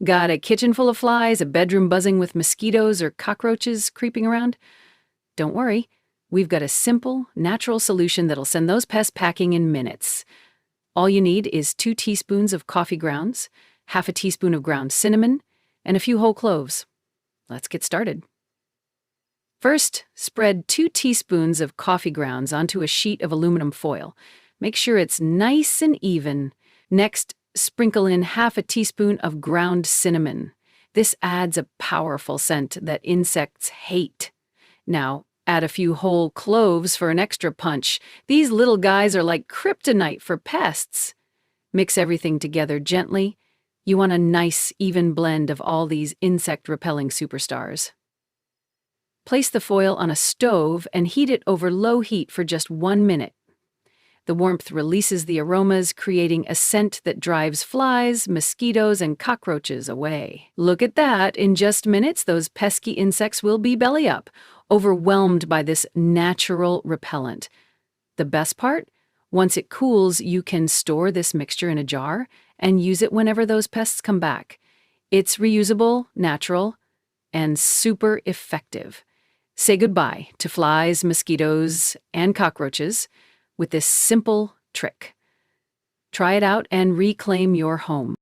Got a kitchen full of flies, a bedroom buzzing with mosquitoes or cockroaches creeping around? Don't worry, we've got a simple, natural solution that'll send those pests packing in minutes. All you need is 2 teaspoons of coffee grounds, half a teaspoon of ground cinnamon, and a few whole cloves. Let's get started. First, spread 2 teaspoons of coffee grounds onto a sheet of aluminum foil. Make sure it's nice and even. Next, sprinkle in half a teaspoon of ground cinnamon. This adds a powerful scent that insects hate. Now, add a few whole cloves for an extra punch. These little guys are like kryptonite for pests. Mix everything together gently. You want a nice, even blend of all these insect-repelling superstars. Place the foil on a stove and heat it over low heat for just 1 minute. The warmth releases the aromas, creating a scent that drives flies, mosquitoes, and cockroaches away. Look at that! In just minutes, those pesky insects will be belly up, overwhelmed by this natural repellent. The best part? Once it cools, you can store this mixture in a jar and use it whenever those pests come back. It's reusable, natural, and super effective. Say goodbye to flies, mosquitoes, and cockroaches with this simple trick. Try it out and reclaim your home.